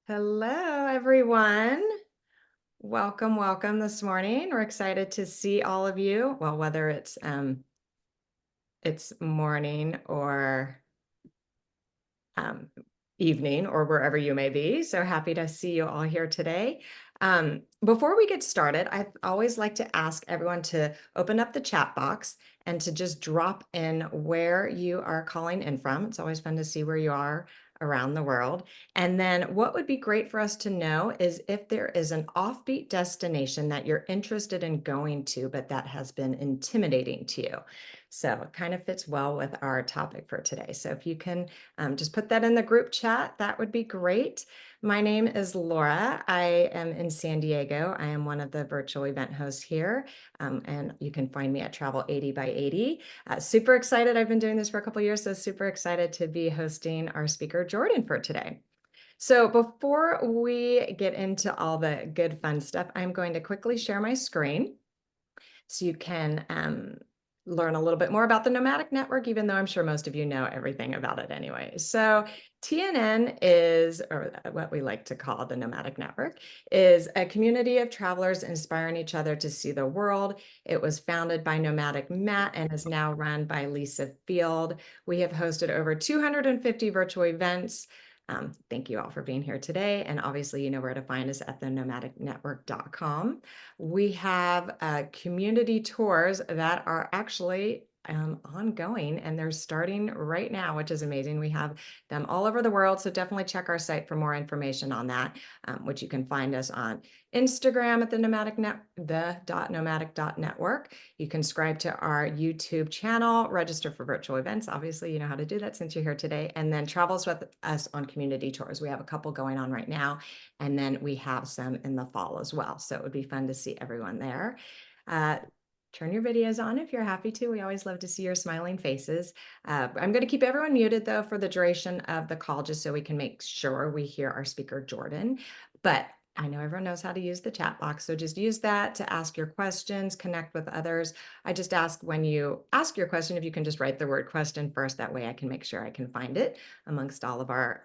Hello, everyone. Welcome, welcome this morning. We're excited to see all of you. Well, whether it's morning or um, evening or wherever you may be. So happy to see you all here today. Before we get started, I always like to ask everyone to open up the chat box and to just drop in where you are calling in from. It's always fun to see where you are around the world. And then what would be great for us to know is if there is an offbeat destination that you're interested in going to, but that has been intimidating to you. So it kind of fits well with our topic for today. So if you can just put that in the group chat, that would be great. My name is Laura. I am in San Diego. I am one of the virtual event hosts here, and you can find me at Travel 80 by 80. Super excited. I've been doing this for a couple of years, so super excited to be hosting our speaker, Jordan, for today. So before we get into all the good fun stuff, I'm going to quickly share my screen so you can learn a little bit more about the Nomadic Network, even though I'm sure most of you know everything about it anyway. So TNN is, or what we like to call the Nomadic Network, is a community of travelers inspiring each other to see the world. It was founded by Nomadic Matt and is now run by Lisa Field. We have hosted over 250 virtual events. Thank you all for being here today. And obviously, you know where to find us at thenomadicnetwork.com. We have community tours that are actually ongoing, and they're starting right now, which is amazing. We have them all over the world, so definitely check our site for more information on that, which you can find us on Instagram at the.nomadic.network. You can subscribe to our YouTube channel, register for virtual events. Obviously, you know how to do that since you're here today, and then travels with us on community tours. We have a couple going on right now, and then we have some in the fall as well. So it would be fun to see everyone there. Turn your videos on if you're happy to. We always love to see your smiling faces. I'm going to keep everyone muted though for the duration of the call, just so we can make sure we hear our speaker, Jordan. But I know everyone knows how to use the chat box, so just use that to ask your questions, connect with others. I just ask when you ask your question, if you can just write the word question first, that way I can make sure I can find it amongst all of our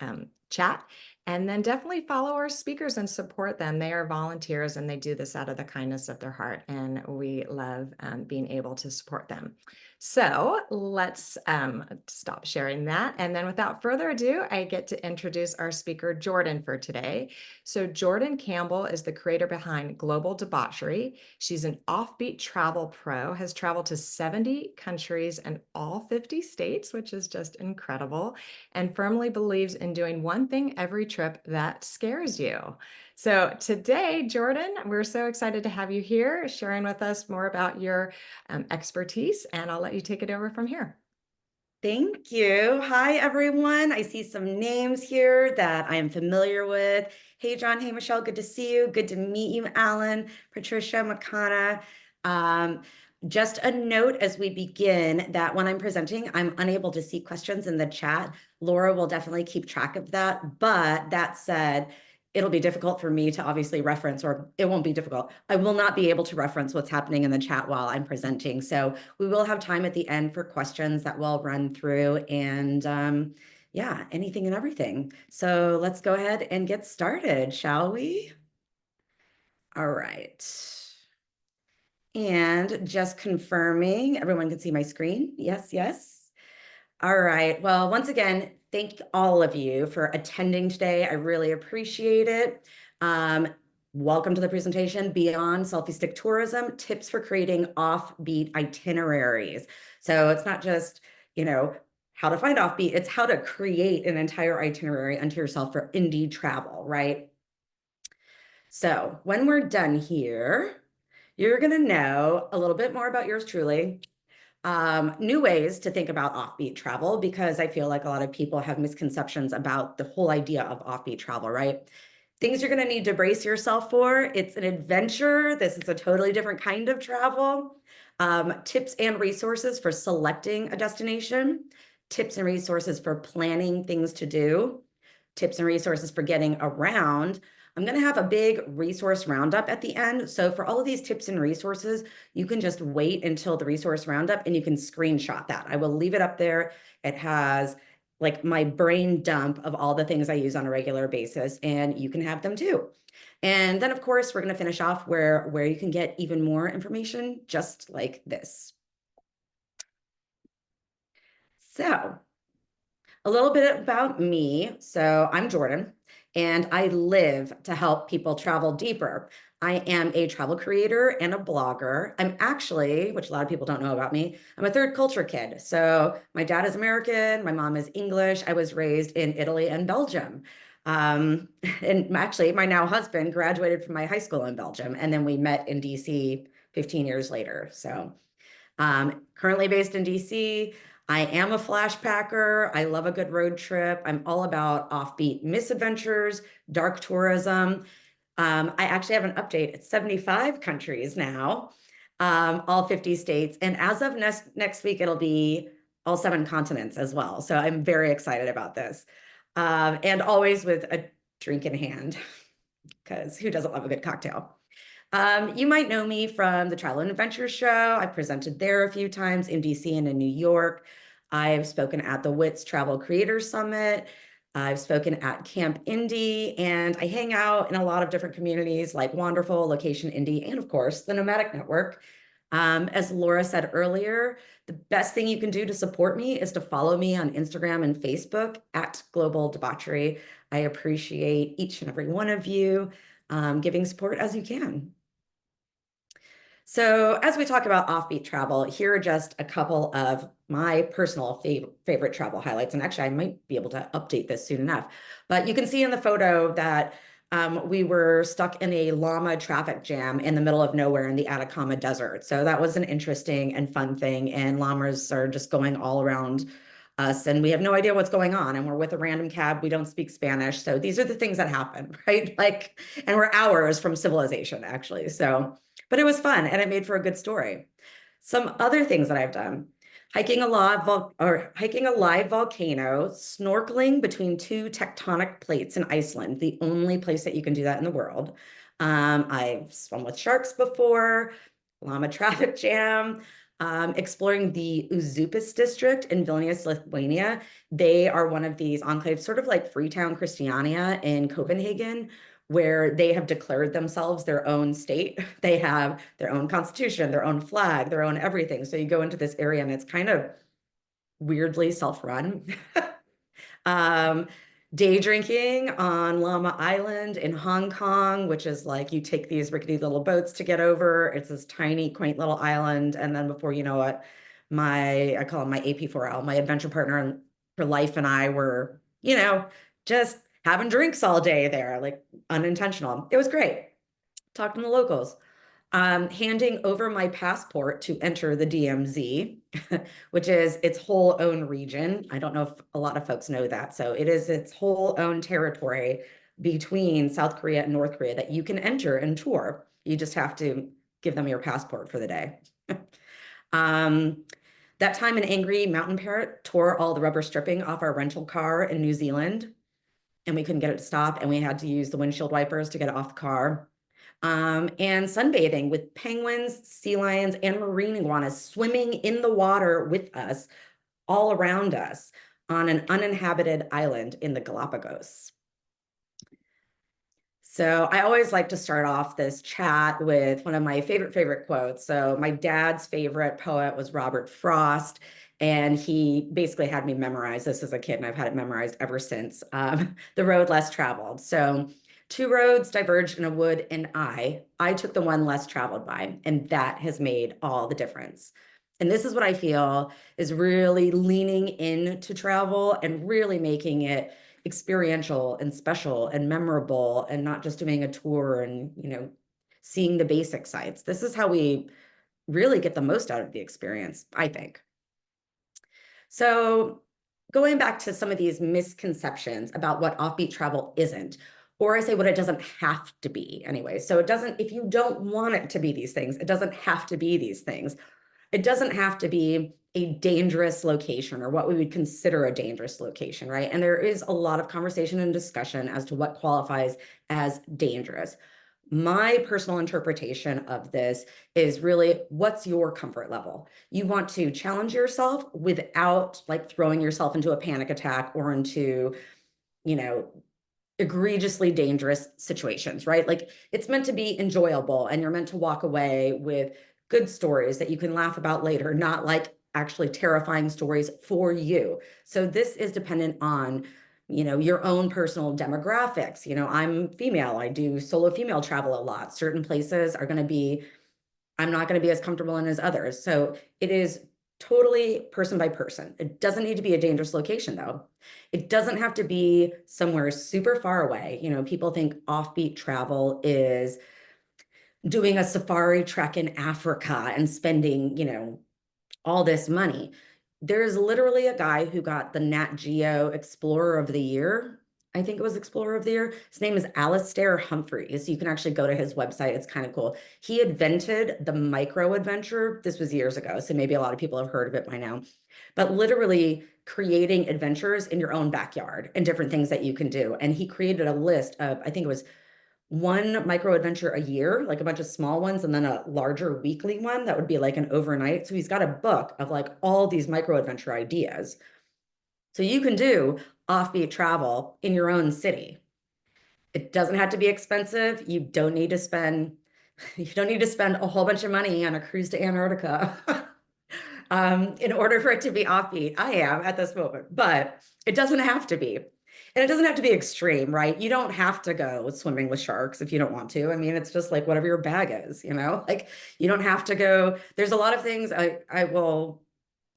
chat. And then definitely follow our speakers and support them. They are volunteers and they do this out of the kindness of their heart. And we love being able to support them. So let's stop sharing that. And then without further ado, I get to introduce our speaker, Jordan, for today. So Jordan Campbell is the creator behind Global Debauchery. She's an offbeat travel pro, has traveled to 70 countries and all 50 states, which is just incredible, and firmly believes in doing one thing every trip that scares you. So today, Jordan, we're so excited to have you here sharing with us more about your expertise, and I'll let you take it over from here. Thank you. Hi, everyone. I see some names here that I am familiar with. Hey, John. Hey, Michelle. Good to see you. Good to meet you, Alan, Patricia, Makana. Just a note as we begin that when I'm presenting, I'm unable to see questions in the chat. Laura will definitely keep track of that. But that said, it'll be difficult for me to obviously reference, or it won't be difficult. I will not be able to reference what's happening in the chat while I'm presenting. So we will have time at the end for questions that we'll run through, and yeah, anything and everything. So let's go ahead and get started, shall we? All right. And just confirming, everyone can see my screen. Yes, yes. All right. Well, once again, thank all of you for attending today. I really appreciate it. Welcome to the presentation, Beyond Selfie Stick Tourism, Tips for Creating Offbeat Itineraries. So it's not just, how to find offbeat, it's how to create an entire itinerary unto yourself for indie travel, right? So when we're done here, you're going to know a little bit more about yours truly. New ways to think about offbeat travel, because I feel like a lot of people have misconceptions about the whole idea of offbeat travel, right? Things you're going to need to brace yourself for. It's an adventure. This is a totally different kind of travel. Tips and resources for selecting a destination. Tips and resources for planning things to do. Tips and resources for getting around. I'm going to have a big resource roundup at the end. So for all of these tips and resources, you can just wait until the resource roundup and you can screenshot that. I will leave it up there. It has like my brain dump of all the things I use on a regular basis, and you can have them too. And then, of course, we're going to finish off where you can get even more information just like this. So a little bit about me. So I'm Jordan, and I live to help people travel deeper. I am a travel creator and a blogger. I'm actually, which a lot of people don't know about me, I'm a third culture kid. So my dad is American, my mom is English. I was raised in Italy and Belgium. Um, and actually, my now husband graduated from my high school in Belgium, and then we met in DC 15 years later. So currently based in DC. I am a flashpacker. I love a good road trip. I'm all about offbeat misadventures, dark tourism. I actually have an update. It's 75 countries now, all 50 states. And as of next week, it'll be all 7 continents as well. So I'm very excited about this. And always with a drink in hand, because who doesn't love a good cocktail? You might know me from the Travel and Adventure Show. I've presented there a few times in DC and in New York. I've spoken at the WITS Travel Creators Summit. I've spoken at Camp Indie, and I hang out in a lot of different communities like Wonderful, Location Indie, and of course, the Nomadic Network. As Laura said earlier, the best thing you can do to support me is to follow me on Instagram and Facebook at Global Debauchery. I appreciate each and every one of you giving support as you can. So as we talk about offbeat travel, here are just a couple of my personal favorite travel highlights. And actually, I might be able to update this soon enough. But you can see in the photo that we were stuck in a llama traffic jam in the middle of nowhere in the Atacama Desert. So that was an interesting and fun thing. And llamas are just going all around us, and we have no idea what's going on. And we're with a random cab. We don't speak Spanish. So these are the things that happen, right? Like, and we're hours from civilization, actually. So but it was fun and it made for a good story. Some other things that I've done: hiking a live volcano, snorkeling between 2 tectonic plates in Iceland, the only place that you can do that in the world. I've swum with sharks before, llama traffic jam, exploring the Uzupis district in Vilnius, Lithuania. They are one of these enclaves, sort of like Freetown, Christiania in Copenhagen, where they have declared themselves their own state. They have their own constitution, their own flag, their own everything. So you go into this area and it's kind of weirdly self-run. um, Day drinking on Llama Island in Hong Kong, which is like you take these rickety little boats to get over. It's this tiny, quaint little island. And then before you know it, I call him my AP4L, my adventure partner for life, and I were, just having drinks all day there, like unintentional. It was great. Talking to the locals. Handing over my passport to enter the DMZ, which is its whole own region. I don't know if a lot of folks know that. So it is its whole own territory between South Korea and North Korea that you can enter and tour. You just have to give them your passport for the day. That time an angry mountain parrot tore all the rubber stripping off our rental car in New Zealand, and we couldn't get it to stop, and we had to use the windshield wipers to get it off the car. And sunbathing with penguins, sea lions, and marine iguanas swimming in the water with us, all around us, on an uninhabited island in the Galapagos. So I always like to start off this chat with one of my favorite quotes. So my dad's favorite poet was Robert Frost, and he basically had me memorize this as a kid, and I've had it memorized ever since. The road less traveled. So 2 roads diverged in a wood, and I took the one less traveled by, and that has made all the difference. And this is what I feel is really leaning into travel and really making it experiential and special and memorable, and not just doing a tour and, seeing the basic sites. This is how we really get the most out of the experience, I think. So going back to some of these misconceptions about what offbeat travel isn't, or I say what it doesn't have to be anyway. So it doesn't, if you don't want it to be these things, it doesn't have to be these things. It doesn't have to be a dangerous location or what we would consider a dangerous location, right? And there is a lot of conversation and discussion as to what qualifies as dangerous. My personal interpretation of this is really, what's your comfort level? You want to challenge yourself without like throwing yourself into a panic attack or into, you know, egregiously dangerous situations, right? Like it's meant to be enjoyable and you're meant to walk away with good stories that you can laugh about later, not like actually terrifying stories for you. So this is dependent on, your own personal demographics. I'm female. I do solo female travel a lot. Certain places are going to be, I'm not going to be as comfortable in as others. So it is totally person by person. It doesn't need to be a dangerous location though. It doesn't have to be somewhere super far away. People think offbeat travel is doing a safari trek in Africa and spending, all this money. There's literally a guy who got the Nat Geo Explorer of the Year. I think it was Explorer of the Year. His name is Alastair Humphreys. You can actually go to his website. It's kind of cool. He invented the micro adventure. This was years ago, so maybe a lot of people have heard of it by now. But literally creating adventures in your own backyard and different things that you can do. And he created a list of, I think it was one micro adventure a year, like a bunch of small ones, and then a larger weekly one that would be like an overnight. So he's got a book of like all these micro adventure ideas. So you can do offbeat travel in your own city. It doesn't have to be expensive. You don't need to spend a whole bunch of money on a cruise to Antarctica. In order for it to be offbeat. I am at this moment, but it doesn't have to be. And it doesn't have to be extreme, right? You don't have to go swimming with sharks if you don't want to. I mean, it's just like whatever your bag is, like you don't have to go. There's a lot of things I will,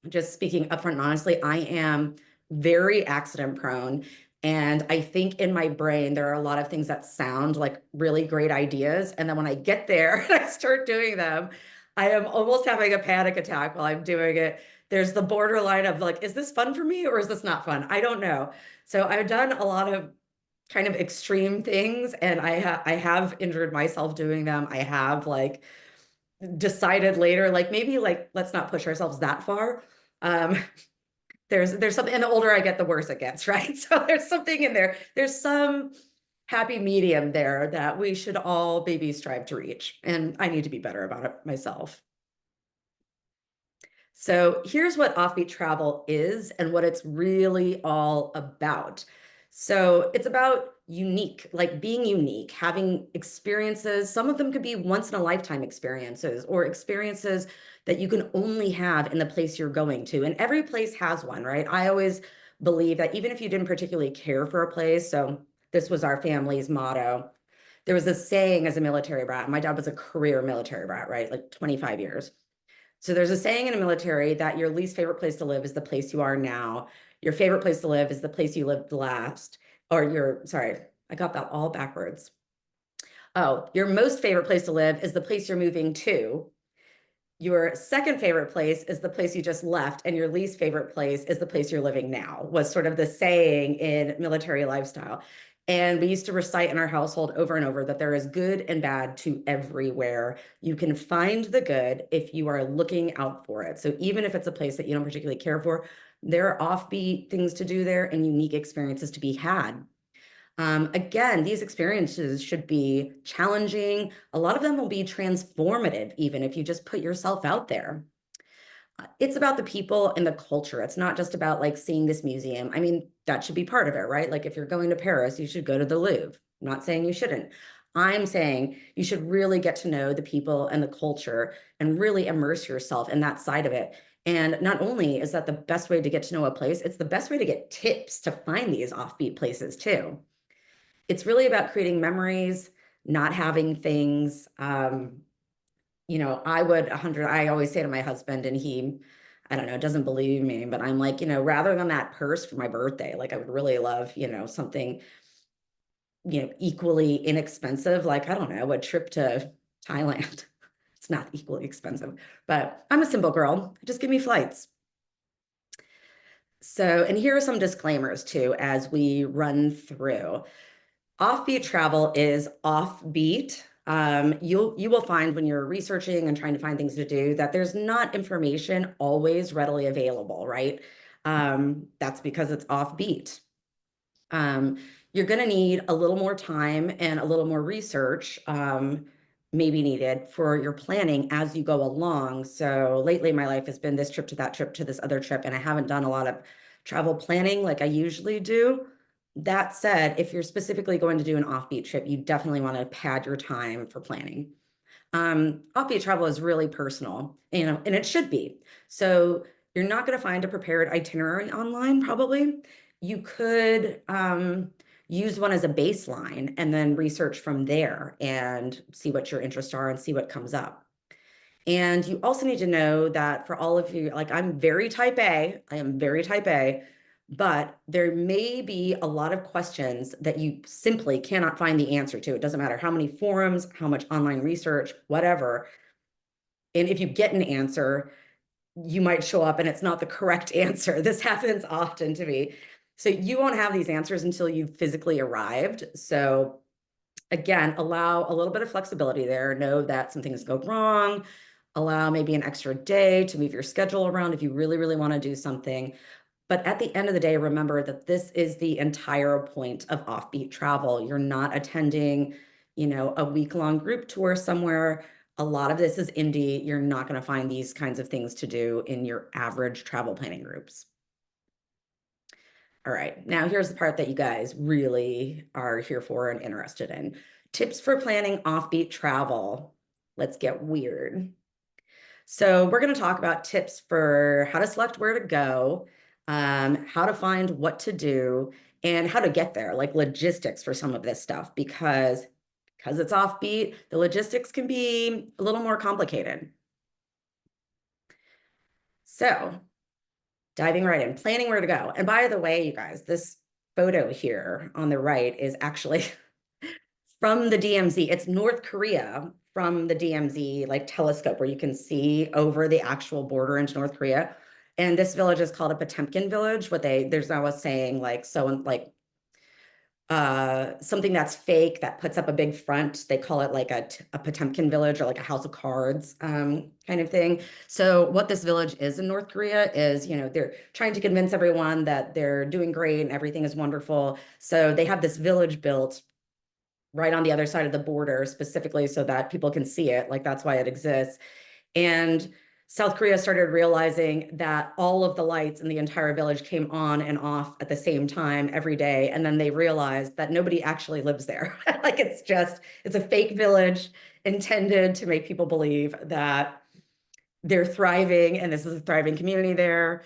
just speaking upfront and honestly, I am very accident prone. And I think in my brain, there are a lot of things that sound like really great ideas. And then when I get there and I start doing them, I am almost having a panic attack while I'm doing it. There's the borderline of like, is this fun for me or is this not fun? I don't know. So I've done a lot of kind of extreme things and I have injured myself doing them. I have like decided later, like maybe like let's not push ourselves that far. Um, there's something, and the older I get, the worse it gets, right? So there's something in there. There's some happy medium there that we should all maybe strive to reach. And I need to be better about it myself. So here's what offbeat travel is and what it's really all about. So it's about unique, like being unique, having experiences. Some of them could be once in a lifetime experiences or experiences that you can only have in the place you're going to. And every place has one, right? I always believe that even if you didn't particularly care for a place, so this was our family's motto. There was this saying as a military brat. My dad was a career military brat, right? Like 25 years. So there's a saying in the military that your least favorite place to live is the place you are now. Your favorite place to live is the place you lived last. Sorry, I got that all backwards. Oh, your most favorite place to live is the place you're moving to. Your second favorite place is the place you just left, and your least favorite place is the place you're living now, was sort of the saying in military lifestyle. And we used to recite in our household over and over that there is good and bad to everywhere. You can find the good if you are looking out for it. So even if it's a place that you don't particularly care for, there are offbeat things to do there and unique experiences to be had. Again, these experiences should be challenging. A lot of them will be transformative, even if you just put yourself out there. It's about the people and the culture. It's not just about like seeing this museum. I mean, that should be part of it, right? Like if you're going to Paris, you should go to the Louvre. I'm not saying you shouldn't. I'm saying you should really get to know the people and the culture and really immerse yourself in that side of it. And not only is that the best way to get to know a place, it's the best way to get tips to find these offbeat places too. It's really about creating memories, not having things. I always say to my husband, and he, I don't know, doesn't believe me, but I'm like, rather than that purse for my birthday, like I would really love, something, equally inexpensive, like, I don't know, a trip to Thailand. It's not equally expensive, but I'm a simple girl. Just give me flights. So, and here are some disclaimers too, as we run through. Offbeat travel is offbeat. You will find when you're researching and trying to find things to do that there's not information always readily available, right? That's because it's offbeat. Um, you're going to need a little more time and a little more research, maybe needed for your planning as you go along. So lately, my life has been this trip to that trip to this other trip, and I haven't done a lot of travel planning like I usually do. That said, if you're specifically going to do an offbeat trip, you definitely want to pad your time for planning. Offbeat travel is really personal, and it should be. So you're not going to find a prepared itinerary online, probably. You could use one as a baseline and then research from there and see what your interests are and see what comes up. And you also need to know that for all of you, like I'm very type A, I am very type A, but there may be a lot of questions that you simply cannot find the answer to. It doesn't matter how many forums, how much online research, whatever. And if you get an answer, you might show up and it's not the correct answer. This happens often to me. So you won't have these answers until you've physically arrived. So again, allow a little bit of flexibility there. Know that some things go wrong. Allow maybe an extra day to move your schedule around if you really, really want to do something. But at the end of the day, remember that this is the entire point of offbeat travel. You're not attending, a week-long group tour somewhere. A lot of this is indie. You're not going to find these kinds of things to do in your average travel planning groups. All right, now here's the part that you guys really are here for and interested in. Tips for planning offbeat travel. Let's get weird. So we're going to talk about tips for how to select where to go, how to find what to do, and how to get there, like logistics for some of this stuff, because it's offbeat, the logistics can be a little more complicated. So diving right in, planning where to go. And by the way, you guys, this photo here on the right is actually from the DMZ. It's North Korea from the DMZ like telescope where you can see over the actual border into North Korea. And this village is called a Potemkin village. There's now a saying like something that's fake that puts up a big front. They call it like a Potemkin village or like a house of cards kind of thing. So what this village is in North Korea is, they're trying to convince everyone that they're doing great and everything is wonderful. So they have this village built right on the other side of the border, specifically so that people can see it. Like that's why it exists. And South Korea started realizing that all of the lights in the entire village came on and off at the same time every day. And then they realized that nobody actually lives there. Like it's a fake village intended to make people believe that they're thriving and this is a thriving community there.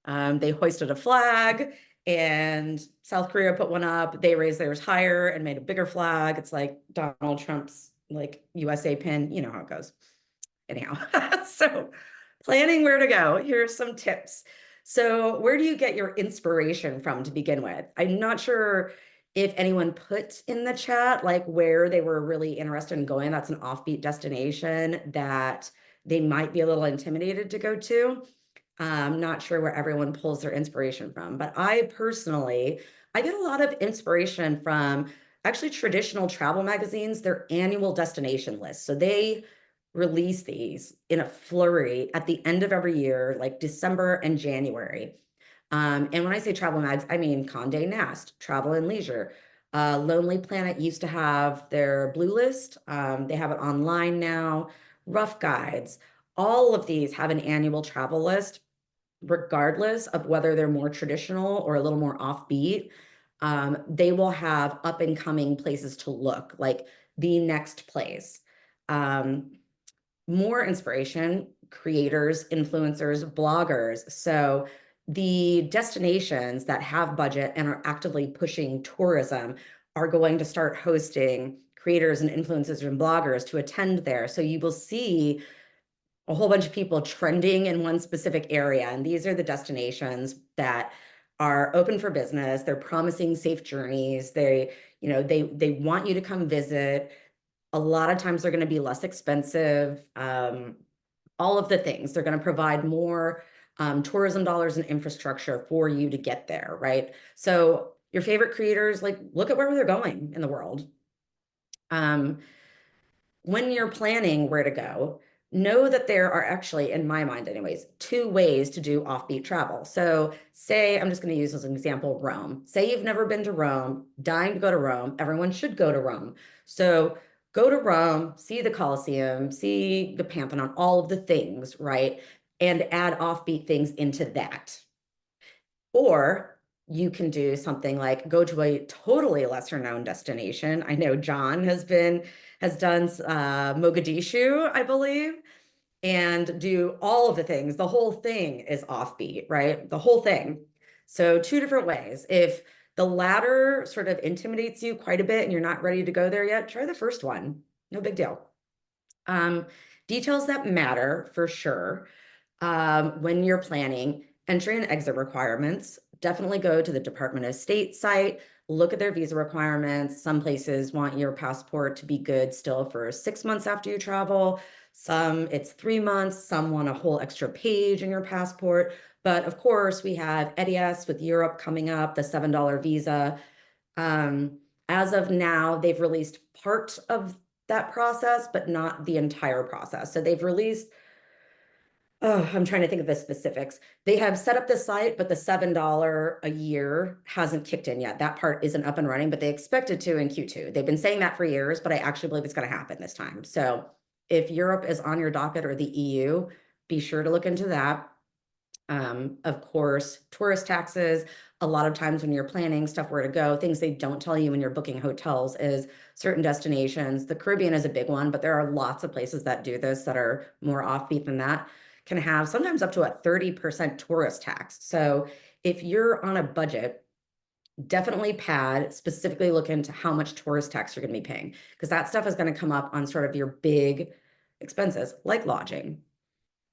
They hoisted a flag and South Korea put one up. They raised theirs higher and made a bigger flag. It's like Donald Trump's like USA pin. You know how it goes. Anyhow, so planning where to go. Here's some tips. So where do you get your inspiration from to begin with? I'm not sure if anyone put in the chat like where they were really interested in going. That's an offbeat destination that they might be a little intimidated to go to. I'm not sure where everyone pulls their inspiration from, but I get a lot of inspiration from actually traditional travel magazines, their annual destination list. So they release these in a flurry at the end of every year, like December and January. And when I say travel mags, I mean Condé Nast, Travel and Leisure. Lonely Planet used to have their blue list. They have it online now. Rough Guides. All of these have an annual travel list regardless of whether they're more traditional or a little more offbeat. They will have up and coming places to look, like the next place. More inspiration, creators, influencers, bloggers. So the destinations that have budget and are actively pushing tourism are going to start hosting creators and influencers and bloggers to attend there. So you will see a whole bunch of people trending in one specific area. And these are the destinations that are open for business. They're promising safe journeys. They want you to come visit. A lot of times they're going to be less expensive. All of the things. They're going to provide more tourism dollars and infrastructure for you to get there, right? So your favorite creators, like look at where they're going in the world. When you're planning where to go, know that there are actually, in my mind anyways, two ways to do offbeat travel. So say, I'm just going to use as an example, Rome. Say you've never been to Rome, dying to go to Rome. Everyone should go to Rome. So go to Rome, see the Coliseum, see the Pantheon, all of the things, right? And add offbeat things into that. Or you can do something like go to a totally lesser known destination. I know John has done Mogadishu, I believe, and do all of the things. The whole thing is offbeat, right? The whole thing. So two different ways. If the latter sort of intimidates you quite a bit and you're not ready to go there yet, try the first one. No big deal. Um, Details that matter for sure when you're planning entry and exit requirements. Definitely go to the Department of State site, look at their visa requirements. Some places want your passport to be good still for 6 months after you travel. Some it's 3 months, some want a whole extra page in your passport. But of course, we have ETIAS with Europe coming up, the $7 visa. Um, as of now, they've released part of that process, but not the entire process. So they've released, oh, I'm trying to think of the specifics. They have set up the site, but the $7 a year hasn't kicked in yet. That part isn't up and running, but they expect it to in Q2. They've been saying that for years, but I actually believe it's going to happen this time. So if Europe is on your docket or the EU, be sure to look into that. Of course, tourist taxes. A lot of times when you're planning stuff where to go, things they don't tell you when you're booking hotels is certain destinations. The Caribbean is a big one, but there are lots of places that do this that are more offbeat than that, can have sometimes up to a 30% tourist tax. So if you're on a budget, definitely pad, specifically look into how much tourist tax you're going to be paying, because that stuff is going to come up on sort of your big expenses like lodging.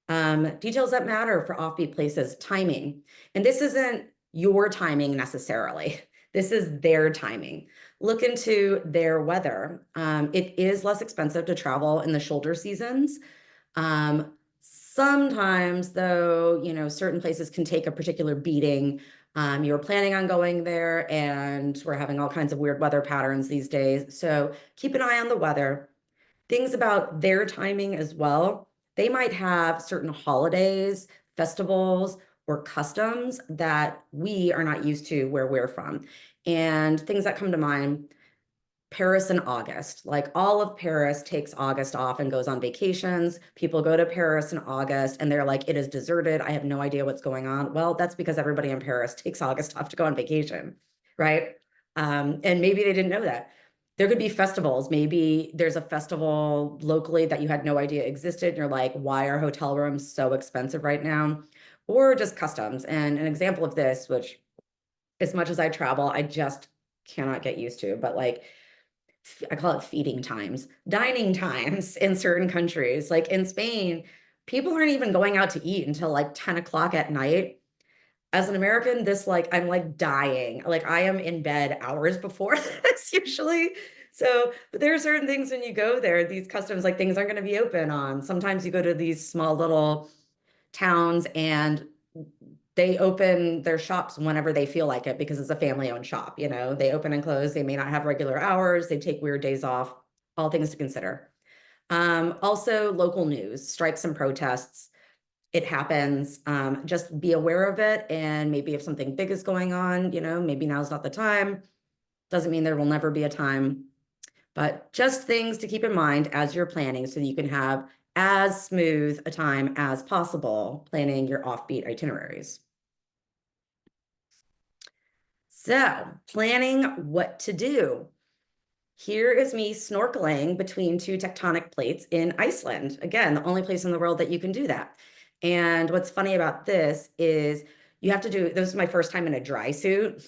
Details that matter for offbeat places, timing. And this isn't your timing necessarily. This is their timing. Look into their weather. It is less expensive to travel in the shoulder seasons. Sometimes, though, certain places can take a particular beating. You were planning on going there, and we're having all kinds of weird weather patterns these days. So keep an eye on the weather. Things about their timing as well. They might have certain holidays, festivals, or customs that we are not used to where we're from. And things that come to mind, Paris in August. Like all of Paris takes August off and goes on vacations. People go to Paris in August and they're like, it is deserted. I have no idea what's going on. Well, that's because everybody in Paris takes August off to go on vacation, right? And maybe they didn't know that. There could be festivals. Maybe there's a festival locally that you had no idea existed. And you're like, why are hotel rooms so expensive right now? Or just customs. And an example of this, which as much as I travel, I just cannot get used to, but like I call it feeding times, dining times in certain countries. Like in Spain, people aren't even going out to eat until like 10 o'clock at night. As an American, this like I'm like dying. Like I am in bed hours before this usually. So, but there are certain things when you go there, these customs, like things aren't going to be open on. Sometimes you go to these small little towns and they open their shops whenever they feel like it because it's a family-owned shop. They open and close. They may not have regular hours. They take weird days off. All things to consider. Also, local news, strikes and protests. It happens. Just be aware of it. And maybe if something big is going on, maybe now's not the time. Doesn't mean there will never be a time, but just things to keep in mind as you're planning so that you can have as smooth a time as possible planning your offbeat itineraries. So, planning what to do. Here is me snorkeling between two tectonic plates in Iceland. Again, the only place in the world that you can do that. And what's funny about this is you have to do, this is my first time in a dry suit,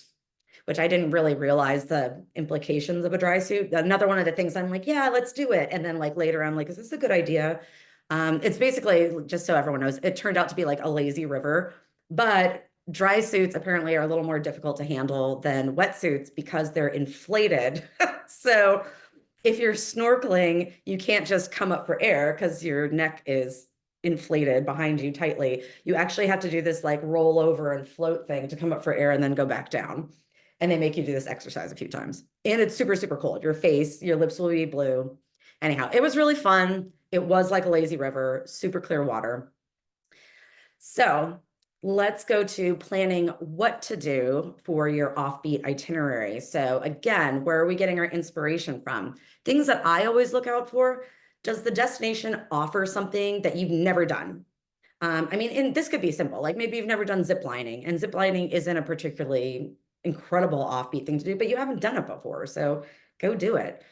which I didn't really realize the implications of a dry suit. Another one of the things I'm like, yeah, let's do it. And then like later I'm like, is this a good idea? It's basically, just so everyone knows, it turned out to be like a lazy river, but dry suits apparently are a little more difficult to handle than wetsuits because they're inflated. So if you're snorkeling, you can't just come up for air because your neck is inflated behind you tightly. You actually have to do this like roll over and float thing to come up for air and then go back down. And they make you do this exercise a few times. And it's super, super cold. Your face, your lips will be blue. Anyhow, it was really fun. It was like a lazy river, super clear water. So let's go to planning what to do for your offbeat itinerary. So again, where are we getting our inspiration from? Things that I always look out for. Does the destination offer something that you've never done? I mean, and this could be simple, like maybe you've never done zip lining, and zip lining isn't a particularly incredible offbeat thing to do, but you haven't done it before. So go do it.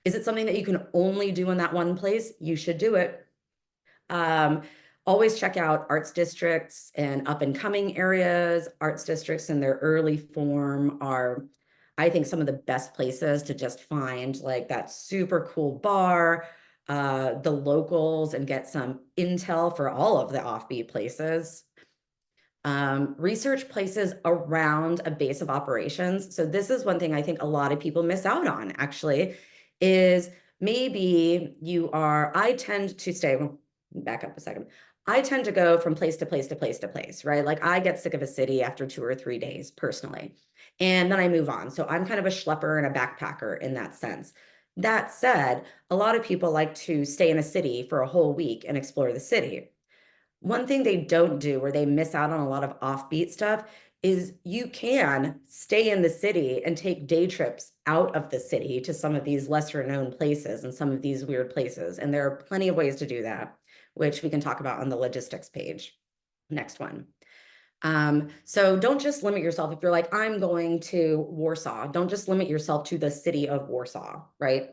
Is it something that you can only do in that one place? You should do it. Um, Always check out arts districts and up and coming areas. Arts districts in their early form are, I think, some of the best places to just find like that super cool bar, the locals, and get some intel for all of the offbeat places. Research places around a base of operations. So this is one thing I think a lot of people miss out on, actually, is maybe I tend to stay, well, back up a second. I tend to go from place to place to place to place, right? Like I get sick of a city after 2 or 3 days personally, and then I move on. So I'm kind of a schlepper and a backpacker in that sense. That said, a lot of people like to stay in a city for a whole week and explore the city. One thing they don't do, where they miss out on a lot of offbeat stuff, is you can stay in the city and take day trips out of the city to some of these lesser known places and some of these weird places. And there are plenty of ways to do that, which we can talk about on the logistics page. Next one. So don't just limit yourself. If you're like, I'm going to Warsaw, don't just limit yourself to the city of Warsaw, right?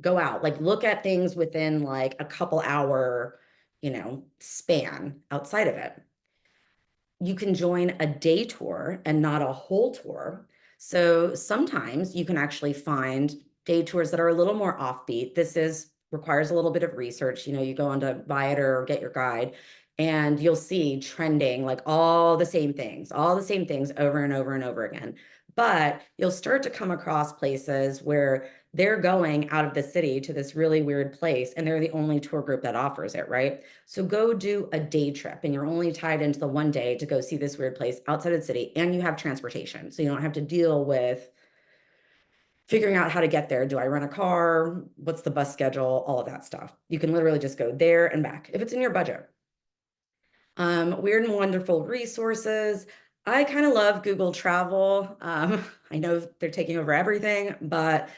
Go out, like look at things within like a couple hour, span outside of it. You can join a day tour and not a whole tour. So sometimes you can actually find day tours that are a little more offbeat. This is requires a little bit of research. You go onto Viator or Get Your Guide, and you'll see trending like all the same things over and over and over again. But you'll start to come across places where they're going out of the city to this really weird place, and they're the only tour group that offers it, right? So go do a day trip, and you're only tied into the one day to go see this weird place outside of the city, and you have transportation. So you don't have to deal with figuring out how to get there. Do I rent a car? What's the bus schedule? All of that stuff. You can literally just go there and back if it's in your budget. Weird and wonderful resources. I kind of love Google Travel. I know they're taking over everything, but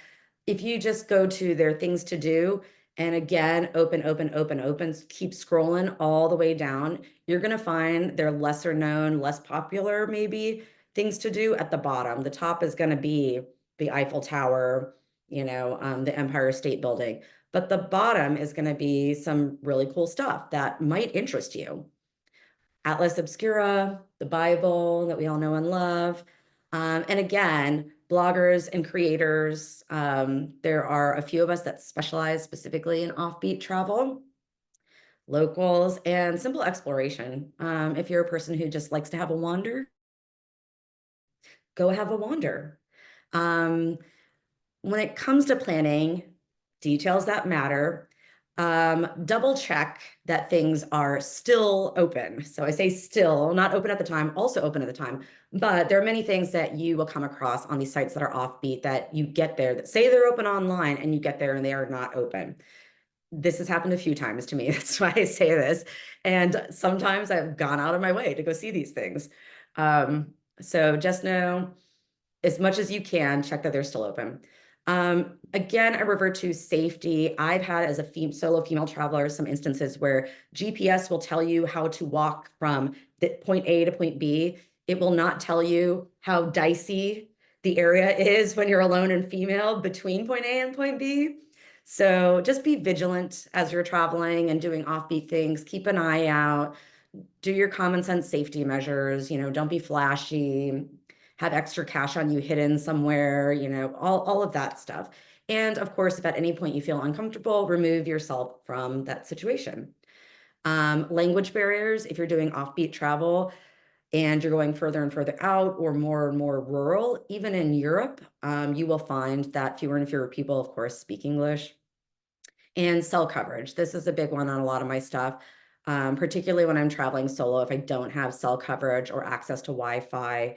if you just go to their things to do, and again, open, keep scrolling all the way down, you're going to find their lesser known, less popular, maybe things to do at the bottom. The top is going to be the Eiffel Tower, the Empire State Building, but the bottom is going to be some really cool stuff that might interest you. Atlas Obscura, the Bible that we all know and love. And again, bloggers and creators. There are a few of us that specialize specifically in offbeat travel, locals, and simple exploration. If you're a person who just likes to have a wander, go have a wander. Um, when it comes to planning, details that matter, double check that things are still open. So I say still, not open at the time, also open at the time. But there are many things that you will come across on these sites that are offbeat that you get there that say they're open online, and you get there and they are not open. This has happened a few times to me. That's why I say this. And sometimes I've gone out of my way to go see these things. So just know, as much as you can, check that they're still open. Again, I revert to safety. I've had, as a solo female traveler, some instances where GPS will tell you how to walk from the point A to point B. It will not tell you how dicey the area is when you're alone and female between point A and point B. So just be vigilant as you're traveling and doing offbeat things. Keep an eye out. Do your common sense safety measures. Don't be flashy. Have extra cash on you hidden somewhere, all of that stuff. And of course, if at any point you feel uncomfortable, remove yourself from that situation. Language barriers, if you're doing offbeat travel and you're going further and further out or more rural, even in Europe, you will find that fewer and fewer people, of course, speak English. And cell coverage. This is a big one on a lot of my stuff, particularly when I'm traveling solo. If I don't have cell coverage or access to Wi-Fi,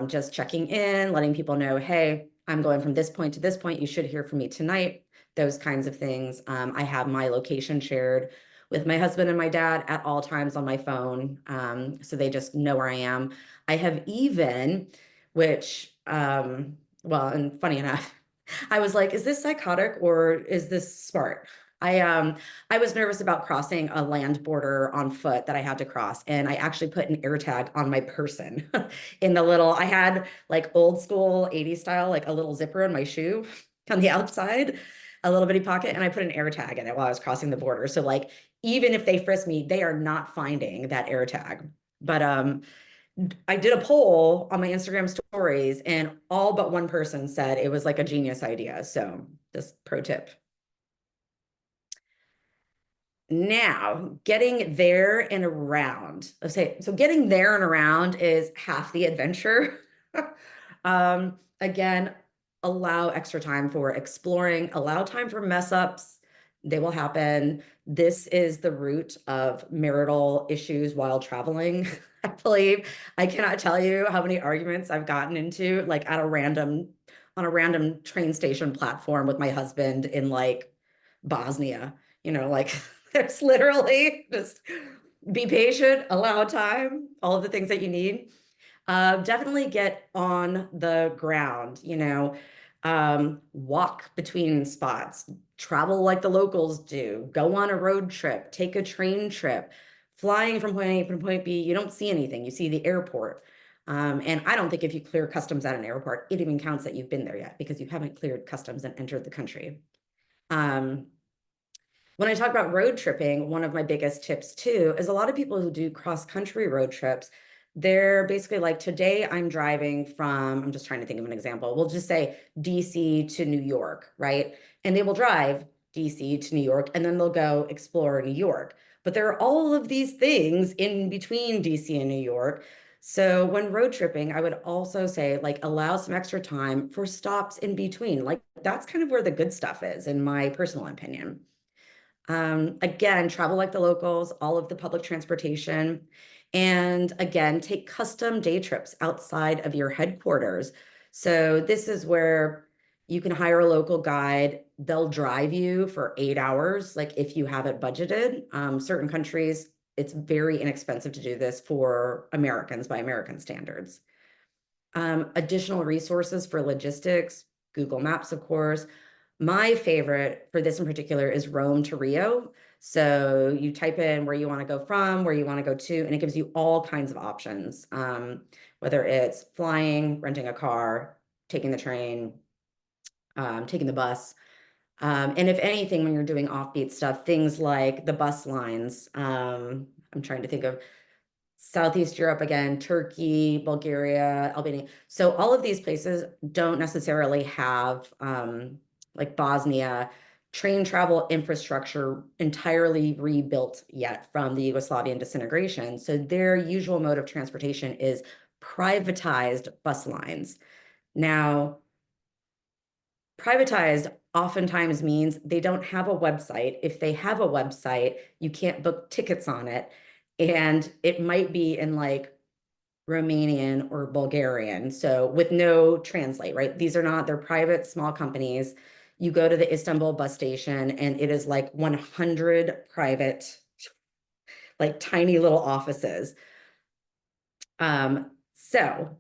just checking in, letting people know, hey, I'm going from this point to this point. You should hear from me tonight. those kinds of things. I have my location shared with my husband and my dad at all times on my phone. So they just know where I am. I have even, which, well, and funny enough, I was like, is this psychotic or is this smart? I was nervous about crossing a land border on foot that I had to cross, and I actually put an air tag on my person in the little, I had like old school 80s style, like a little zipper in my shoe on the outside, a little bitty pocket, and I put an air tag in it while I was crossing the border. So like, even if they frisk me, they are not finding that air tag. But I did a poll on my Instagram stories, and all but one person said it was like a genius idea. So just pro tip. Now, getting there and around. Let's say, so getting there and around is half the adventure. Again, allow extra time for exploring, allow time for mess ups. They will happen. This is the root of marital issues while traveling. I believe I cannot tell you how many arguments I've gotten into, like on a random train station platform with my husband in like Bosnia, like there's literally just be patient, allow time, all of the things that you need. Definitely get on the ground, walk between spots, travel like the locals do, go on a road trip, take a train trip. Flying from point A to point B, you don't see anything. You see the airport. And I don't think if you clear customs at an airport, it even counts that you've been there yet because you haven't cleared customs and entered the country. Um, when I talk about road tripping, one of my biggest tips too is a lot of people who do cross-country road trips, they're basically like, today I'm driving from, I'm just trying to think of an example. We'll just say DC to New York, right? And they will drive DC to New York and then they'll go explore New York. But there are all of these things in between DC and New York. So when road tripping, I would also say like allow some extra time for stops in between. Like that's kind of where the good stuff is, in my personal opinion. Again, travel like the locals, all of the public transportation. And again, take custom day trips outside of your headquarters. So this is where you can hire a local guide. They'll drive you for 8 hours, like if you have it budgeted. Certain countries, it's very inexpensive to do this for Americans by American standards. Additional resources for logistics, Google Maps, of course. My favorite for this in particular is Rome to Rio. So you type in where you want to go from, where you want to go to, and it gives you all kinds of options, whether it's flying, renting a car, taking the train, taking the bus. And if anything, when you're doing offbeat stuff, things like the bus lines, I'm trying to think of Southeast Europe again, Turkey, Bulgaria, Albania. So all of these places don't necessarily have, like Bosnia, train travel infrastructure entirely rebuilt yet from the Yugoslavian disintegration. So their usual mode of transportation is privatized bus lines. Now, privatized oftentimes means they don't have a website. If they have a website, you can't book tickets on it. And it might be in like Romanian or Bulgarian. So with no translate, right? These are not, they're private small companies. You go to the Istanbul bus station and it is like 100 private, like tiny little offices. So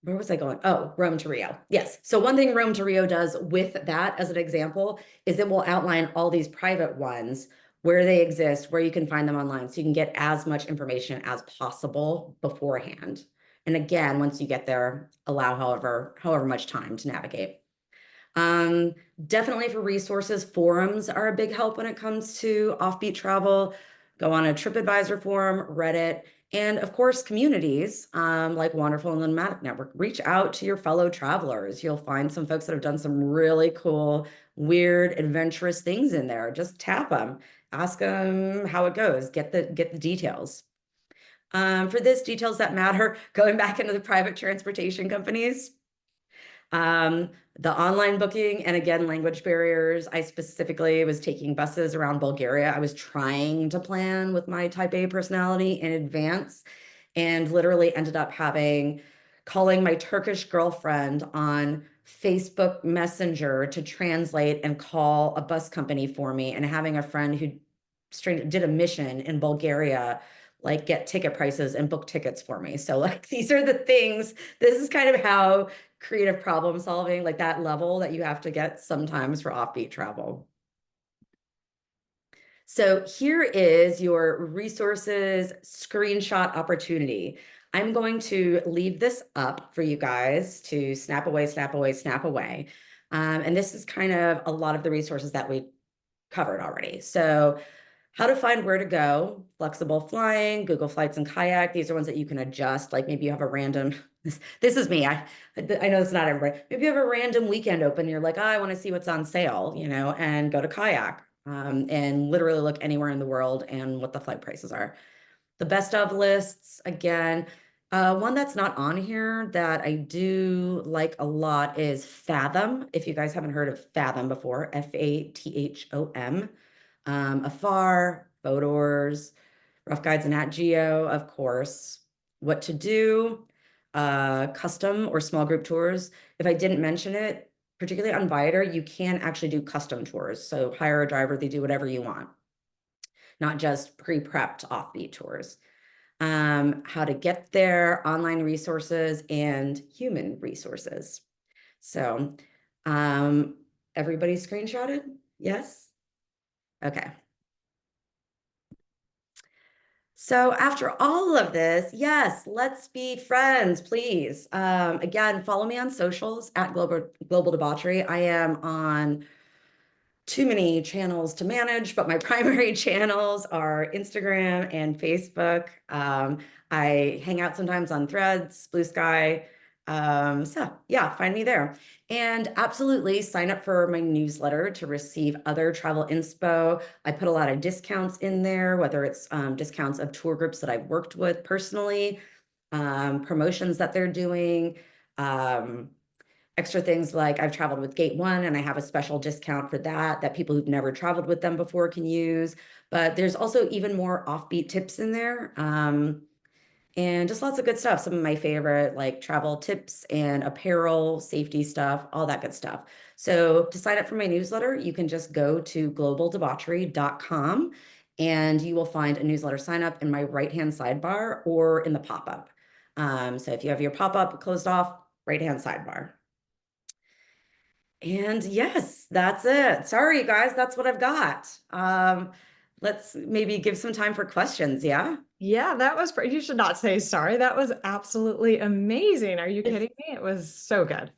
where was I going? Oh, Rome to Rio. Yes. So one thing Rome to Rio does with that as an example is it will outline all these private ones, where they exist, where you can find them online. So you can get as much information as possible beforehand. And again, once you get there, allow however much time to navigate. Um, Definitely for resources, forums are a big help when it comes to offbeat travel. Go on a TripAdvisor forum, Reddit, and of course, communities like Wonderful and the Nomadic Network. Reach out to your fellow travelers. You'll find some folks that have done some really cool, weird, adventurous things in there. Just tap them, ask them how it goes, get the details. For this, details that matter, going back into the private transportation companies. The online booking and again, language barriers. I specifically was taking buses around Bulgaria. I was trying to plan with my type A personality in advance and literally ended up calling my Turkish girlfriend on Facebook Messenger to translate and call a bus company for me, and having a friend who straight did a mission in Bulgaria, like get ticket prices and book tickets for me. So like these are the things, this is kind of how creative problem solving, like that level that you have to get sometimes for offbeat travel. So here is your resources screenshot opportunity. I'm going to leave this up for you guys to snap away, snap away, snap away. And this is kind of a lot of the resources that we covered already. So how to find where to go, flexible flying, Google Flights and Kayak. These are ones that you can adjust. Like maybe you have a random, this is me. I know it's not everybody. Maybe you have a random weekend open. You're like, oh, I want to see what's on sale, and go to Kayak, and literally look anywhere in the world and what the flight prices are. The best of lists, again, one that's not on here that I do like a lot is Fathom. If you guys haven't heard of Fathom before, Fathom. Afar, Photos, Rough Guides and Nat Geo, of course. What to do, custom or small group tours. If I didn't mention it, particularly on Viator, you can actually do custom tours. So hire a driver, they do whatever you want, not just pre-prepped offbeat tours. How to get there, online resources, and human resources. So everybody screenshotted? Yes? Okay. So after all of this, yes, let's be friends, please. Again, follow me on socials at Global Debauchery. I am on too many channels to manage, but my primary channels are Instagram and Facebook. I hang out sometimes on Threads, Blue Sky. So yeah, find me there. And absolutely sign up for my newsletter to receive other travel inspo. I put a lot of discounts in there, whether it's discounts of tour groups that I've worked with personally, promotions that they're doing, extra things like I've traveled with Gate One and I have a special discount for that people who've never traveled with them before can use. But there's also even more offbeat tips in there. And just lots of good stuff. Some of my favorite like travel tips and apparel, safety stuff, all that good stuff. So to sign up for my newsletter, you can just go to globaldebauchery.com and you will find a newsletter sign up in my right-hand sidebar or in the pop-up. So if you have your pop-up closed off, right-hand sidebar. And yes, that's it. Sorry, you guys, that's what I've got. Let's maybe give some time for questions. Yeah. Yeah, that was, you should not say sorry. That was absolutely amazing. Are you It's, kidding me? It was so good.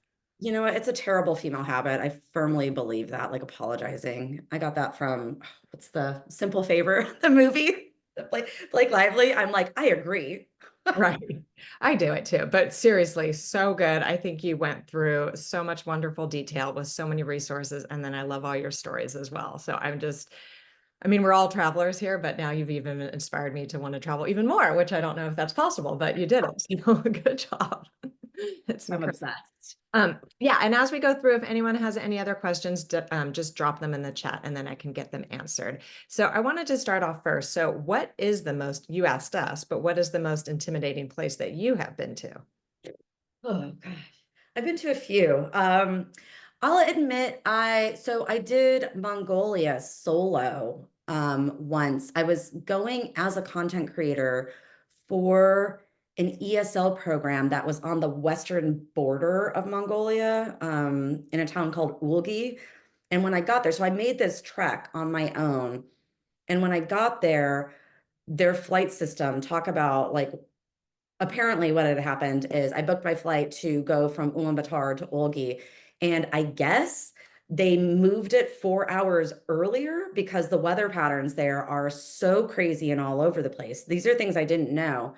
you know what? It's a terrible female habit. I firmly believe that, like apologizing. I got that from, what's the Simple Favor, the movie? Blake Lively. I'm like, I agree. Right. I do it too. But seriously, so good. I think you went through so much wonderful detail with so many resources. And then I love all your stories as well. So I mean, we're all travelers here, but now you've even inspired me to want to travel even more, which I don't know if that's possible, but you did it. So good job. It's I'm incredible. obsessed. Yeah, and as we go through, if anyone has any other questions, just drop them in the chat and then I can get them answered. So I wanted to start off first. So what is the most, you asked us, but what is the most intimidating place that you have been to? Oh gosh, I've been to a few. I'll admit I did Mongolia solo once. I was going as a content creator for an ESL program that was on the western border of Mongolia, in a town called Ulgi. And when I got there, so I made this trek on my own. And when I got there, their flight system, talk about like apparently what had happened is I booked my flight to go from Ulaanbaatar to Olgi, and I guess they moved it 4 hours earlier because the weather patterns there are so crazy and all over the place. These are things I didn't know.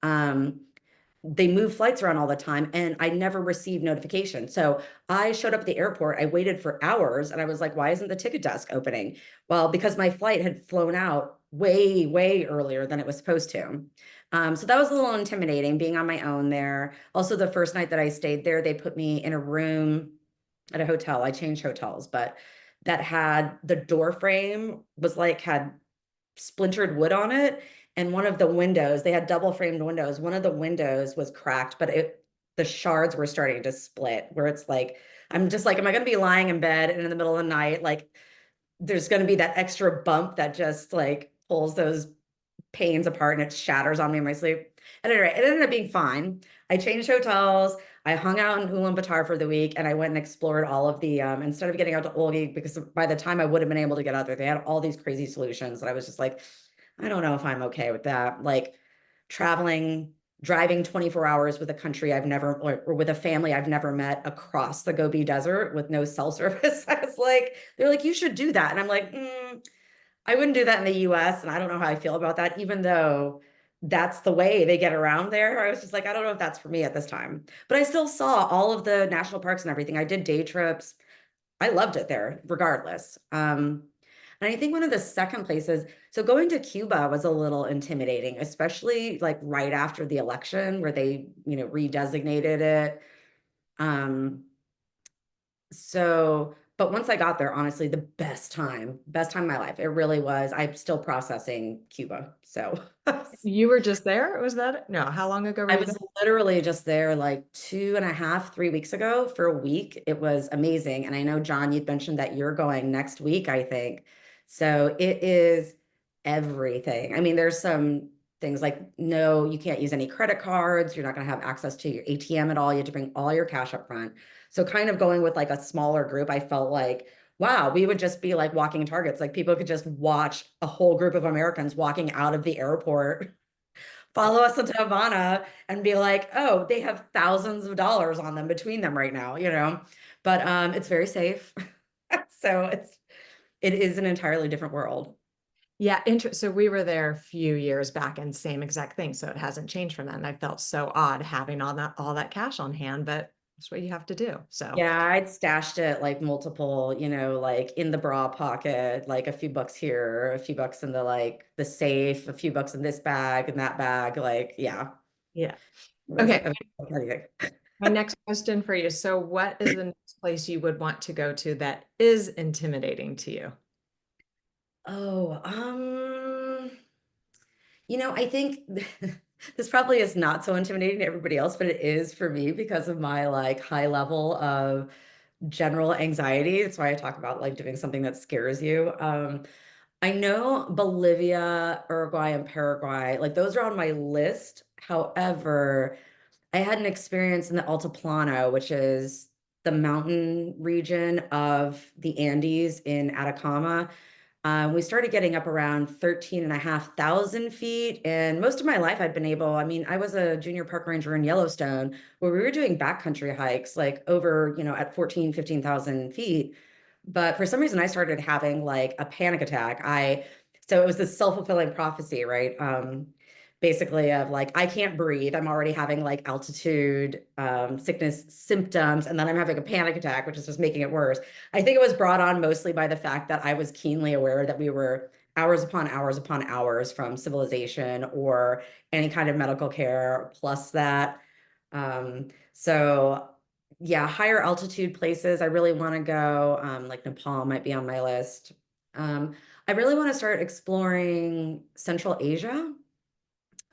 Um, they move flights around all the time and I never received notification. So I showed up at the airport, I waited for hours and I was like, why isn't the ticket desk opening? Well, because my flight had flown out way, way earlier than it was supposed to. So that was a little intimidating being on my own there. Also, the first night that I stayed there, they put me in a room at a hotel. I changed hotels, but that had the door frame was like had splintered wood on it. And one of the windows, they had double framed windows. One of the windows was cracked, but the shards were starting to split where it's like, I'm just like, am I going to be lying in bed and in the middle of the night? Like, there's going to be that extra bump that just like pulls those panes apart and it shatters on me in my sleep. At any rate, it ended up being fine. I changed hotels. I hung out in Ulaanbaatar for the week and I went and explored all of the, instead of getting out to Olgi, because by the time I would have been able to get out there, they had all these crazy solutions. And I was just like, I don't know if I'm okay with that. Like traveling, driving 24 hours with a country I've never, or with a family I've never met across the Gobi Desert with no cell service. I was like, they're like, you should do that. And I'm like, I wouldn't do that in the US. And I don't know how I feel about that, even though that's the way they get around there. I was just like, I don't know if that's for me at this time. But I still saw all of the national parks and everything. I did day trips. I loved it there, regardless. And I think one of the second places, so going to Cuba was a little intimidating, especially like right after the election where they, redesignated it. Um, but once I got there, honestly, the best time of my life. It really was. I'm still processing Cuba. So You were just there? Was that it? No, how long ago were I you there? was literally just there like 2.5, 3 weeks ago for a week. It was amazing. And I know, John, you'd mentioned that you're going next week, I think. So it is everything. I mean, there's some things like, no, you can't use any credit cards. You're not going to have access to your ATM at all. You have to bring all your cash up front. So kind of going with like a smaller group, I felt like, wow, we would just be like walking targets. Like people could just watch a whole group of Americans walking out of the airport, follow us into Havana and be like, oh, they have thousands of dollars on them between them right now. But it's very safe. So it is an entirely different world. Yeah, so we were there a few years back and same exact thing. So it hasn't changed from that. And I felt so odd having all that cash on hand, but that's what you have to do. So Yeah, I'd stashed it like multiple, like in the bra pocket, like a few bucks here, a few bucks in the like the safe, a few bucks in this bag and that bag. Like, yeah, yeah. it was Okay. anything. My next question for you. So what is the next place you would want to go to that is intimidating to you? Oh, I think this probably is not so intimidating to everybody else, but it is for me because of my like high level of general anxiety. That's why I talk about like doing something that scares you. I know Bolivia, Uruguay, and Paraguay, like those are on my list. However, I had an experience in the Altiplano, which is the mountain region of the Andes in Atacama. We started getting up around 13,500 feet. And most of my life, I'd been able, I mean, I was a junior park ranger in Yellowstone where we were doing backcountry hikes like over, at 14, 15,000 feet. But for some reason, I started having like a panic attack. So it was this self-fulfilling prophecy, right? Basically of like, I can't breathe. I'm already having like altitude sickness symptoms. And then I'm having a panic attack, which is just making it worse. I think it was brought on mostly by the fact that I was keenly aware that we were hours upon hours upon hours from civilization or any kind of medical care, plus that. So yeah, higher altitude places. I really want to go. Like Nepal might be on my list. I really want to start exploring Central Asia.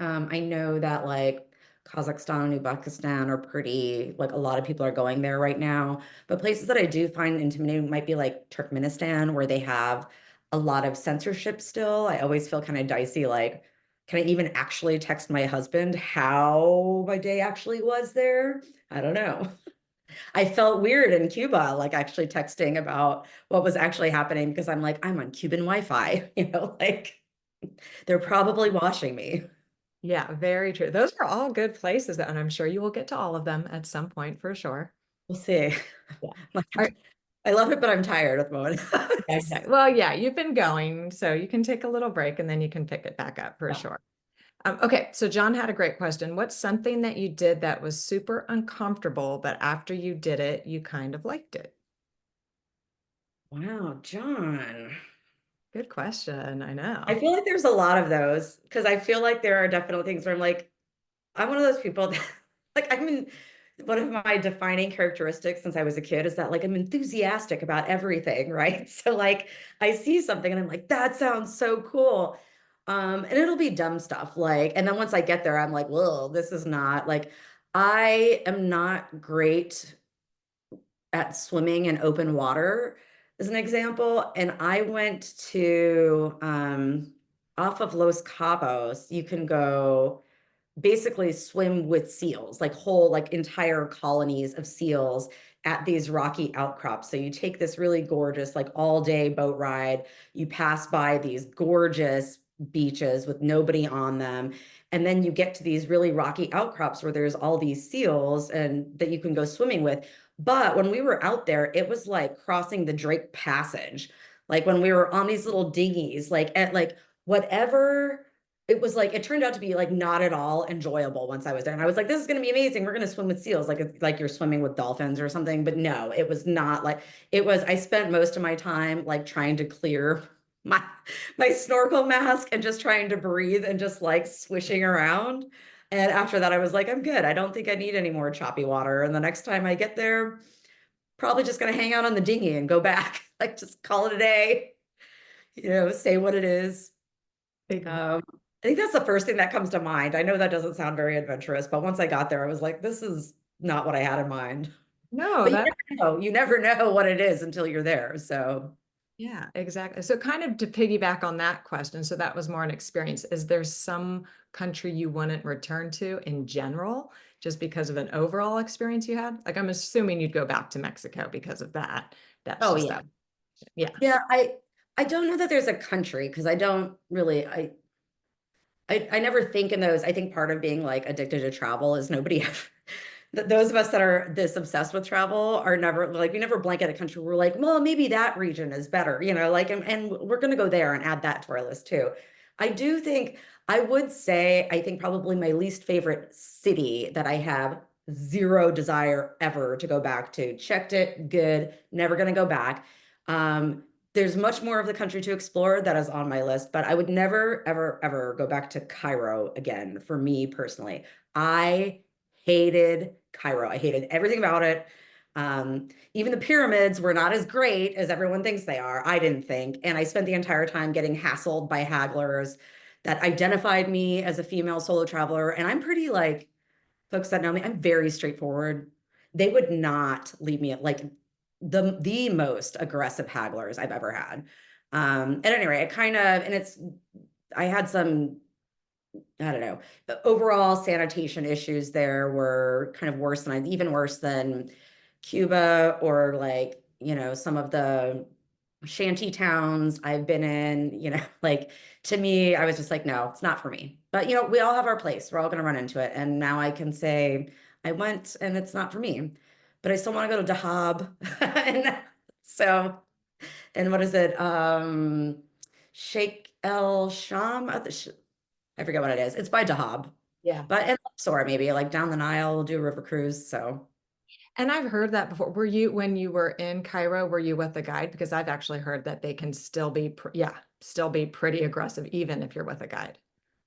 I know that like Kazakhstan and Uzbekistan are pretty, like a lot of people are going there right now. But places that I do find intimidating might be like Turkmenistan, where they have a lot of censorship still. I always feel kind of dicey, like, can I even actually text my husband how my day actually was there? I don't know. I felt weird in Cuba, like actually texting about what was actually happening because I'm like, I'm on Cuban Wi-Fi, like they're probably watching me. Yeah, very true. Those are all good places, and I'm sure you will get to all of them at some point for sure. We'll see. Yeah. Like, All I love it, but I'm tired at the moment. right. Okay. Well, yeah, you've been going, so you can take a little break and then you can pick it back up for Yeah. sure. Okay, so John had a great question. What's something that you did that was super uncomfortable, but after you did it, you kind of liked it? Wow, John. Good question. I I know. feel like there's a lot of those because I feel like there are definitely things where I'm like, I'm one of those people that, like, one of my defining characteristics since I was a kid is that, like, I'm enthusiastic about everything, right? So, like, I see something and I'm like, that sounds so cool. And it'll be dumb stuff, like, and then once I get there, I'm like, well, this is not like, I am not great. at swimming in open water as an example. And I went to off of Los Cabos, you can go basically swim with seals, like whole, like entire colonies of seals at these rocky outcrops. So you take this really gorgeous, like all day boat ride, you pass by these gorgeous beaches with nobody on them. And then you get to these really rocky outcrops where there's all these seals and that you can go swimming with. But when we were out there, it was like crossing the Drake Passage. Like when we were on these little dinghies, like at like whatever it was like, it turned out to be like not at all enjoyable once I was there. And I was like, this is going to be amazing. We're going to swim with seals, like you're swimming with dolphins or something. But no, it was not like it was. I spent most of my time like trying to clear my my snorkel mask and just trying to breathe and just like swishing around. And after that, I was like, I'm good. I don't think I need any more choppy water. And the next time I get there, probably just going to hang out on the dinghy and go back, like just call it a day, say what it is. I think that's the first thing that comes to mind. I know that doesn't sound very adventurous, but once I got there, I was like, this is not what I had in mind. No, But you that never know. You never know what it is until you're there. So, yeah, exactly. So kind of to piggyback on that question, so that was more an experience. Is there some country you wouldn't return to in general, just because of an overall experience you had? Like I'm assuming you'd go back to Mexico because of that. That's oh just yeah. that. Yeah. Yeah, I don't know that there's a country because I don't really I never think in those. I think part of being like addicted to travel is nobody ever, those of us that are this obsessed with travel are never like, we never blanket a country. We're like, well, maybe that region is better, like, and we're going to go there and add that to our list too. I do think, I would say, I think probably my least favorite city that I have zero desire ever to go back to. Checked it, good, never going to go back. There's much more of the country to explore that is on my list, but I would never, ever, ever go back to Cairo again for me personally. I hated Cairo. I hated everything about it. Even the pyramids were not as great as everyone thinks they are. I didn't think. And I spent the entire time getting hassled by hagglers that identified me as a female solo traveler. And I'm pretty like, folks that know me, I'm very straightforward. They would not leave me at like the most aggressive hagglers I've ever had. At any rate, I had some, I don't know, the overall sanitation issues there were kind of even worse than Cuba or like, some of the shanty towns I've been in, like to me, I was just like, no, it's not for me. But we all have our place. We're all going to run into it. And now I can say I went and it's not for me. But I still want to go to Dahab. And so, and what is it? Sheikh El Sham. I forget what it is. It's by Dahab. Yeah. But and Luxor maybe like down the Nile, we'll do a river cruise. So And I've heard that before. When you were in Cairo, were you with a guide? Because I've actually heard that they can still be, yeah, still be pretty aggressive, even if you're with a guide.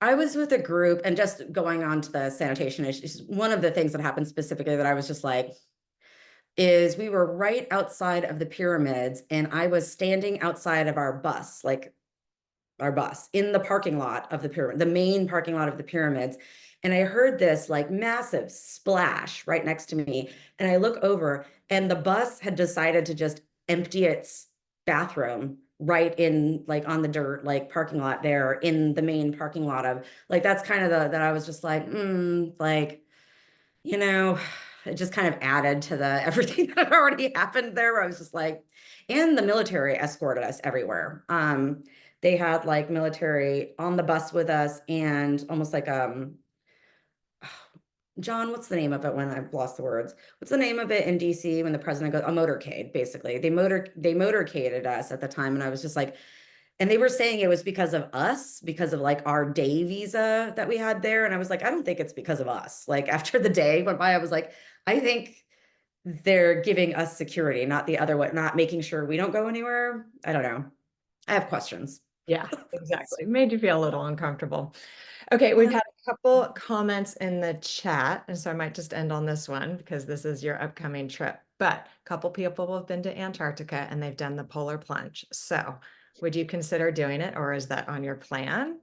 I was with a group and just going on to the sanitation issues. One of the things that happened specifically that I was just like, is we were right outside of the pyramids and I was standing outside of our bus in the parking lot of the pyramid, the main parking lot of the pyramids. And I heard this like massive splash right next to me. And I look over and the bus had decided to just empty its bathroom right in like on the dirt, like parking lot there in the main parking lot of like, that's kind of that I was just like, like, you know, it just kind of added to the everything that had already happened there where I was just like, and the military escorted us everywhere. They had like military on the bus with us and almost like John, what's the name of it when I've lost the words? What's the name of it in DC when the president goes a motorcade, basically. They motorcaded us at the time. And I was just like, and they were saying it was because of us, because of like our day visa that we had there. And I was like, I don't think it's because of us. Like after the day went by, I was like, I think they're giving us security, not the other way, not making sure we don't go anywhere. I don't know. I have questions. Yeah, exactly. Made you feel a little uncomfortable. Okay, we've Yeah. had a couple comments in the chat, and so I might just end on this one because this is your upcoming trip. But a couple people have been to Antarctica and they've done the polar plunge. So would you consider doing it, or is that on your plan?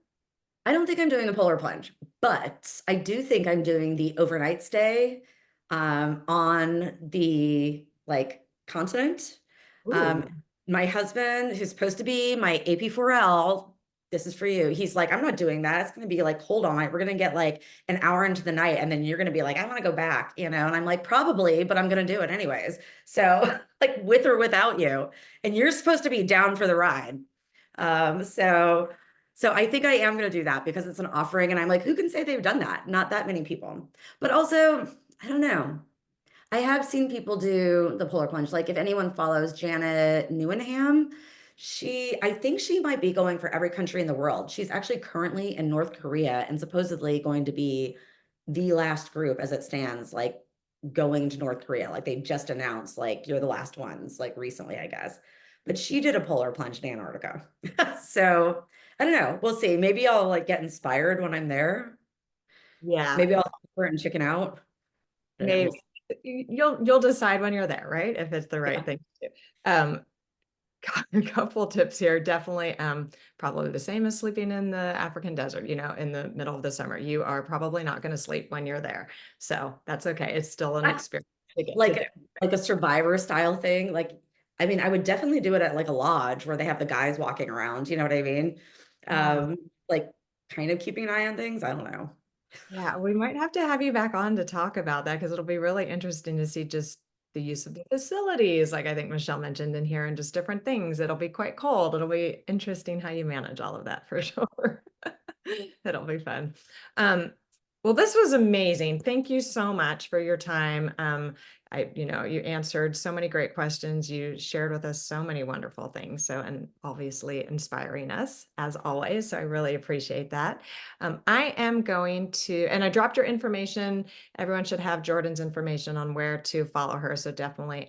I don't think I'm doing the polar plunge, but I do think I'm doing the overnight stay on the like continent. Um, Ooh. my husband, who's supposed to be my AP4L, this is for you. He's like, I'm not doing that. It's going to be like, hold on, we're going to get like an hour into the night, and then you're going to be like, I want to go back, you know? And I'm like, probably, but I'm going to do it anyways. So, like, with or without you, and you're supposed to be down for the ride. Um, so, so I think I am going to do that because it's an offering, and I'm like, who can say they've done that? Not that many people. But also, I don't know. I have seen people do the polar plunge. Like if anyone follows Janet Newenham, I think she might be going for every country in the world. She's actually currently in North Korea and supposedly going to be the last group as it stands, like going to North Korea. Like they just announced, like you're the last ones, like recently, I guess. But she did a polar plunge in Antarctica. So I don't know. We'll see. Maybe I'll like get inspired when I'm there. Yeah, Maybe I'll suffer and chicken out. I don't know. maybe you'll decide when you're there, right? If it's the right Yeah. thing to do. Um, a couple tips here. Definitely, probably the same as sleeping in the African desert, in the middle of the summer. You are probably not going to sleep when you're there. So that's okay. It's still an experience to get to do. Like a survivor style thing. Like, I mean, I would definitely do it at like a lodge where they have the guys walking around, you know what I mean? Yeah. Like kind of keeping an eye on things. I don't know. Yeah, we might have to have you back on to talk about that because it'll be really interesting to see just the use of the facilities, like I think Michelle mentioned in here, and just different things. It'll be quite cold. It'll be interesting how you manage all of that for sure. It'll be fun. Um, well, this was amazing. Thank you so much for your time. You answered so many great questions. You shared with us so many wonderful things. So, and obviously inspiring us as always. So I really appreciate that. I am going to, and I dropped your information. Everyone should have Jordan's information on where to follow her. So definitely,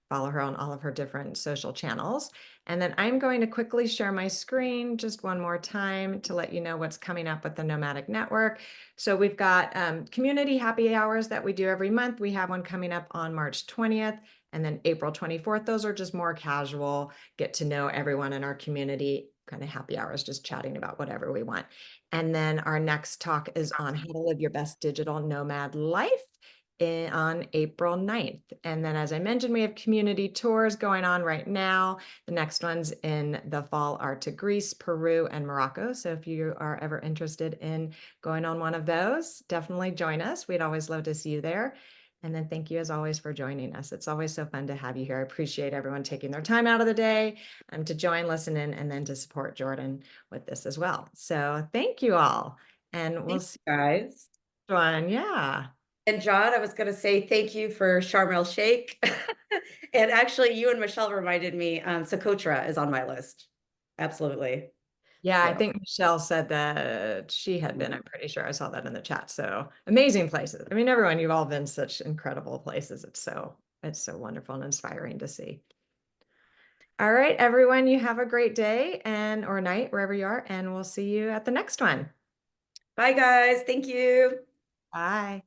follow her on all of her different social channels. And then I'm going to quickly share my screen just one more time to let you know what's coming up with the Nomadic Network. So we've got community happy hours that we do every month. We have one coming up on March 20th and then April 24th. Those are just more casual, get to know everyone in our community, kind of happy hours, just chatting about whatever we want. And then our next talk is on how to live your best digital nomad life on April 9th. And then, as I mentioned, we have community tours going on right now. The next ones in the fall are to Greece, Peru, and Morocco. So if you are ever interested in going on one of those, definitely join us. We'd always love to see you there. And then thank you as always for joining us. It's always so fun to have you here. I appreciate everyone taking their time out of the day to join, listen in, and then to support Jordan with this as well. So thank you all. And we'll Thanks, see guys. you on. Yeah. And John, I was going to say thank you for Sharm el Sheikh. And actually, you and Michelle reminded me, Socotra is on my list. Absolutely. Yeah, I So, think Michelle said that she had been. I'm pretty sure I saw that in the chat. So amazing places. I mean, everyone, you've all been such incredible places. It's so wonderful and inspiring to see. All right, everyone, you have a great day and or night wherever you are, and we'll see you at the next one. bye, guys. Thank you. Bye.